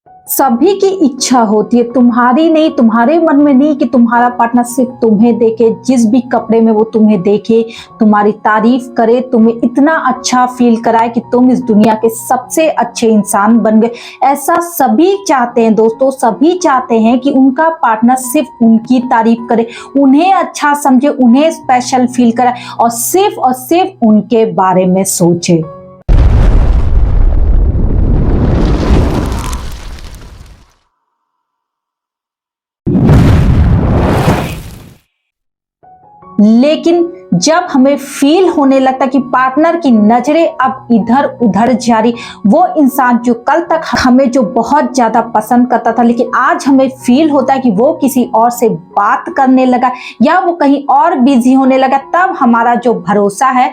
सभी की इच्छा होती है, तुम्हारी नहीं, तुम्हारे मन में नहीं कि तुम्हारा पार्टनर सिर्फ तुम्हें देखे, जिस भी कपड़े में वो तुम्हें देखे, तुम्हारी तारीफ करे, तुम्हें इतना अच्छा फील कराए कि तुम इस दुनिया के सबसे अच्छे इंसान बन गए। ऐसा सभी चाहते हैं दोस्तों, सभी चाहते हैं कि उनका पार्टनर सिर्फ उनकी तारीफ करे, उन्हें अच्छा समझे, उन्हें स्पेशल फील कराए और सिर्फ उनके बारे में सोचे। लेकिन जब हमें फील होने लगता कि पार्टनर की नजरें अब इधर उधर जा रही, वो इंसान जो कल तक हमें जो बहुत ज्यादा पसंद करता था, लेकिन आज हमें फील होता है कि वो किसी और से बात करने लगा या वो कहीं और बिजी होने लगा, तब हमारा जो भरोसा है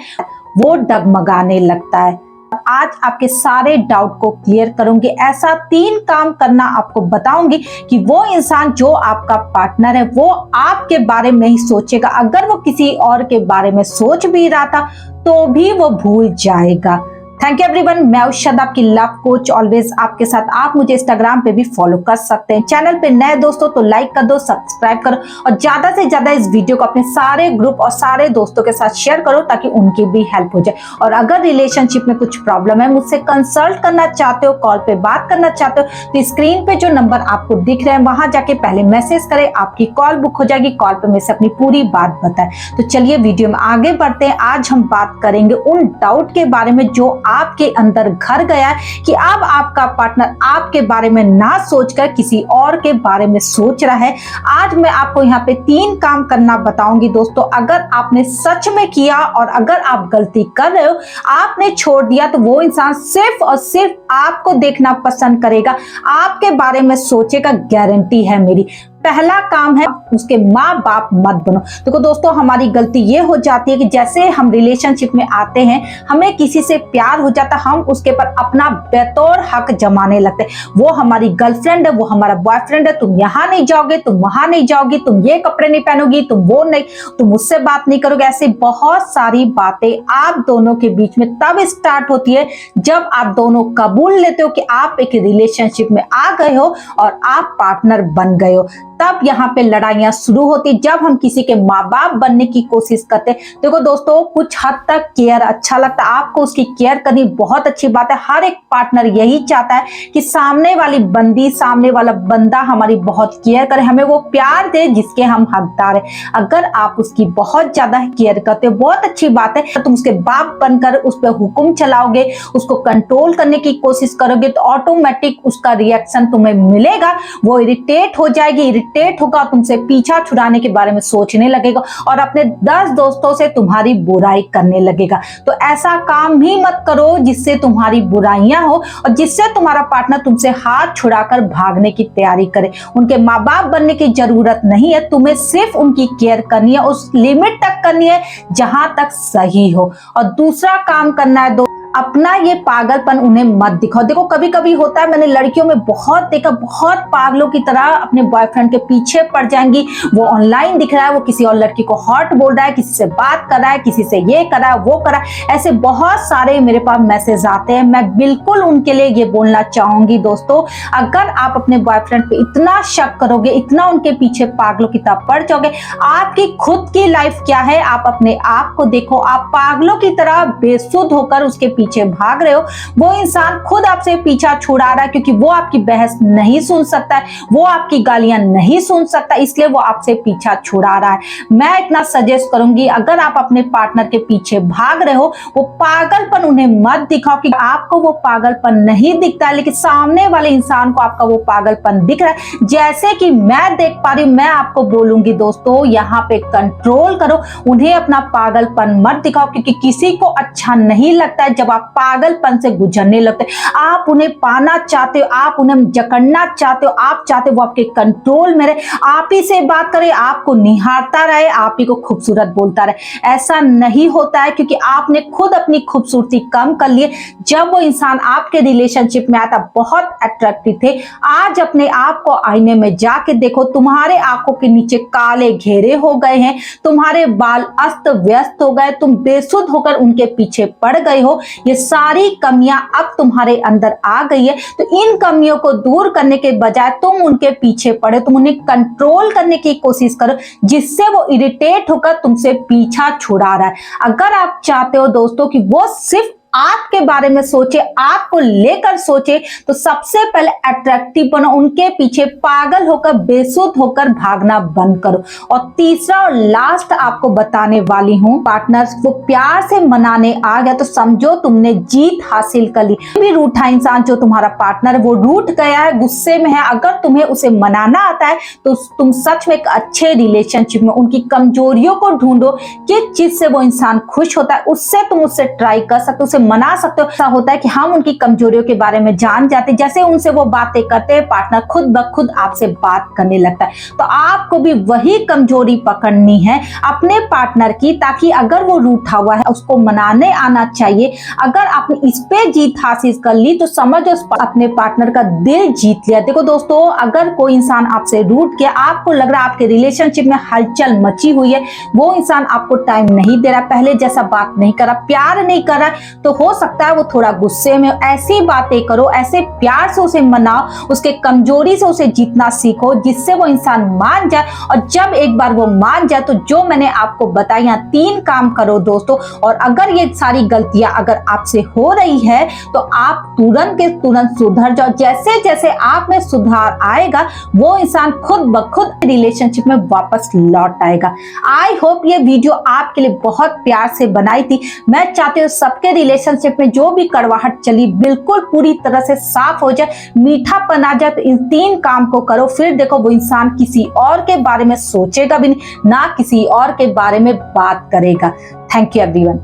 वो डगमगाने लगता है। आज आपके सारे डाउट को क्लियर करूंगी। ऐसा 3 काम करना आपको बताऊंगी कि वो इंसान जो आपका पार्टनर है वो आपके बारे में ही सोचेगा। अगर वो किसी और के बारे में सोच भी रहा था तो भी वो भूल जाएगा। थैंक यू एवरीवन, मैं उषद आपकी लव कोच, ऑलवेज आपके साथ। आप मुझे इंस्टाग्राम पे भी फॉलो कर सकते हैं। चैनल पे नए दोस्तों तो लाइक कर दो, सब्सक्राइब करो और ज्यादा से ज्यादा इस वीडियो को अपने सारे ग्रुप और सारे दोस्तों के साथ शेयर करो ताकि उनकी भी हेल्प हो जाए। और अगर रिलेशनशिप में कुछ प्रॉब्लम है, मुझसे कंसल्ट करना चाहते हो, कॉल पे बात करना चाहते हो, तो स्क्रीन पे जो नंबर आपको दिख रहे हैं वहां जाके पहले मैसेज करें, आपकी कॉल बुक हो जाएगी। कॉल पे मेरे से अपनी पूरी बात बताएं। तो चलिए वीडियो में आगे बढ़ते हैं। आज हम बात करेंगे उन डाउट के बारे में जो आपके अंदर घर गया है कि अब आपका पार्टनर आपके बारे में ना सोचकर किसी और के बारे में सोच रहा है। आज मैं आपको यहाँ पे 3 काम करना बताऊंगी दोस्तों। अगर आपने सच में किया और अगर आप गलती कर रहे हो, आपने छोड़ दिया, तो वो इंसान सिर्फ और सिर्फ आपको देखना पसंद करेगा, आपके बारे में सोचेगा, गारंटी है मेरी। पहला काम है, उसके माँ बाप मत बनो। देखो दोस्तों, हमारी गलती ये हो जाती है कि जैसे हम रिलेशनशिप में आते हैं, हमें किसी से प्यार हो जाता, हम उसके पर अपना बेतौर हक जमाने लगते। वो हमारी गर्लफ्रेंड है, वो हमारा बॉयफ्रेंड है, तुम यहाँ नहीं जाओगे, तुम वहां नहीं जाओगी, तुम ये कपड़े नहीं पहनोगी, तुम वो नहीं, तुम मुझसे बात नहीं करोगे। ऐसी बहुत सारी बातें आप दोनों के बीच में तब स्टार्ट होती है जब आप दोनों कबूल लेते हो कि आप एक रिलेशनशिप में आ गए हो और आप पार्टनर बन गए हो। तब यहाँ पे लड़ाइयां शुरू होती। जब हम किसी के माँ बाप बनने की कोशिश करते हैं, देखो दोस्तों, कुछ हद तक केयर अच्छा लगता है, आपको उसकी केयर करनी बहुत अच्छी बात है। हर एक पार्टनर यही चाहता है कि सामने वाली बंदी, सामने वाला बंदा हमारी बहुत केयर करे, हमें वो प्यार दे जिसके हम हकदार हैं। अगर आप उसकी बहुत ज्यादा केयर करते हो, बहुत अच्छी बात है। तुम उसके बाप बनकर उस पर हुक्म चलाओगे, उसको कंट्रोल करने की कोशिश करोगे, तो ऑटोमेटिक उसका रिएक्शन तुम्हें मिलेगा। वो इरिटेट हो जाएगी, इरिटेट होगा, तुमसे पीछा छुड़ाने के बारे में सोचने लगेगा और अपने 10 दोस्तों से तुम्हारी बुराई करने लगेगा। तो ऐसा काम ही मत करो जिससे तुम्हारी बुराइयां हो और जिससे तुम्हारा पार्टनर तुमसे हाथ छुड़ाकर भागने की तैयारी करे। उनके माँ बाप बनने की जरूरत नहीं है, तुम्हें सिर्फ उनकी केयर करनी है, उस लिमिट तक करनी है जहां तक सही हो। और दूसरा काम करना है, अपना ये पागलपन उन्हें मत दिखाओ। देखो, कभी कभी होता है, मैंने लड़कियों में बहुत देखा, बहुत पागलों की तरह अपने बॉयफ्रेंड के पीछे पड़ जाएंगी। वो ऑनलाइन दिख रहा है, वो किसी और लड़की को हॉट बोल रहा है, किसी से बात कर रहा है, किसी से ये कर रहा है, वो कर रहा है। ऐसे बहुत सारे मेरे पास मैसेज आते हैं। मैं बिल्कुल उनके लिए ये बोलना चाहूंगी दोस्तों, अगर आप अपने बॉयफ्रेंड पे इतना शक करोगे, इतना उनके पीछे पागलों की तरह पड़ जाओगे, आपकी खुद की लाइफ क्या है, आप अपने आप को देखो। आप पागलों की तरह बेसुध होकर उसके पीछे भाग रहे हो। वो इंसान खुद आपसे पीछा छुड़ा रहा है, क्योंकि वो आपकी बहस नहीं सुन सकता है, वो आपकी गालियां नहीं सुन सकता, इसलिए वो आपसे पीछा छुड़ा रहा है। मैं इतना सजेस्ट करूंगी, अगर आप अपने पार्टनर के पीछे भाग रहे हो, वो पागलपन उन्हें मत दिखाओ कि आपको वो पागलपन नहीं दिखता है, लेकिन सामने वाले इंसान को आपका वो पागलपन दिख रहा है। जैसे कि मैं देख पा रही हूं, मैं आपको बोलूंगी दोस्तों, यहाँ पे कंट्रोल करो, उन्हें अपना पागलपन मत दिखाओ, क्योंकि किसी को अच्छा नहीं लगता है जब आप पागलपन से गुजरने लगते। आप उन्हें पाना चाहते हो, आप उन्हें जकड़ना चाहते हो, आप चाहते हो वो आपके कंट्रोल में रहे, आप ही से बात करे, आपको निहारता रहे, आप ही को खूबसूरत बोलता रहे। ऐसा नहीं होता है, क्योंकि आपने खुद अपनी खूबसूरती कम कर ली। जब वो इंसान आपके रिलेशनशिप में आता, बहुत अट्रैक्टिव थे। आज अपने आप को आईने में जाके देखो, तुम्हारे आंखों के नीचे काले घेरे हो गए हैं, तुम्हारे बाल अस्त व्यस्त हो गए, तुम बेसुध होकर उनके पीछे पड़ गए हो। ये सारी कमियां अब तुम्हारे अंदर आ गई है, तो इन कमियों को दूर करने के बजाय तुम उनके पीछे पड़े, तुम उन्हें कंट्रोल करने की कोशिश करो, जिससे वो इरिटेट होकर तुमसे पीछा छुड़ा रहा है। अगर आप चाहते हो दोस्तों कि वो सिर्फ आपके बारे में सोचे, आपको लेकर सोचे, तो सबसे पहले अट्रैक्टिव बनो, उनके पीछे पागल होकर बेसुध होकर भागना बंद करो। और तीसरा और लास्ट आपको बताने वाली हूं, पार्टनर्स वो प्यार से मनाने आ गया तो समझो तुमने जीत हासिल कर ली। भी रूठा इंसान जो तुम्हारा पार्टनर है वो रूठ गया है, गुस्से में है, अगर तुम्हें उसे मनाना आता है तो तुम सच में एक अच्छे रिलेशनशिप में उनकी कमजोरियों को ढूंढो, किस चीज से वो इंसान खुश होता है उससे तुम उससे ट्राई कर सकते हो, उसे मना सकते हो। ऐसा होता है कि हम उनकी कमजोरियों के बारे में जान जाते, जैसे उनसे वो बातें करते हैं पार्टनर खुद ब खुद आपसे बात करने लगता है। तो आपको भी वही कमजोरी पकड़नी है अपने पार्टनर की, ताकि अगर वो रूठा हुआ है उसको मनाने आना चाहिए। अगर आपने इस पे जीत हासिल कर ली तो समझो अपने पार्टनर का दिल जीत लिया। देखो दोस्तों, अगर कोई इंसान आपसे रूठ गया, आपको लग रहा है आपके रिलेशनशिप में हलचल मची हुई है, वो इंसान आपको टाइम नहीं दे रहा, पहले जैसा बात नहीं कर रहा, प्यार नहीं कर रहा, तो हो सकता है वो थोड़ा गुस्से में। ऐसी बातें करो, ऐसे प्यार से उसे मनाओ, उसके कमजोरी से उसे जीतना सीखो, जिससे वो इंसान मान जाए। और जब एक बार वो मान जाए तो जो मैंने आपको बताया 3 काम करो दोस्तों। और अगर ये सारी गलतियां अगर आपसे हो रही है तो आप तुरंत के तुरंत सुधर जाओ। जैसे जैसे आप में सुधार आएगा वो इंसान खुद ब खुद रिलेशनशिप में वापस लौट आएगा। आई होप ये वीडियो आपके लिए बहुत प्यार से बनाई थी। मैं चाहती हूँ सबके रिलेशनशिप में जो भी कड़वाहट चली बिल्कुल पूरी तरह से साफ हो जाए, मीठापन आ जाए। तो इन 3 काम को करो, फिर देखो वो इंसान किसी और के बारे में सोचेगा भी नहीं, ना किसी और के बारे में बात करेगा। Thank you everyone.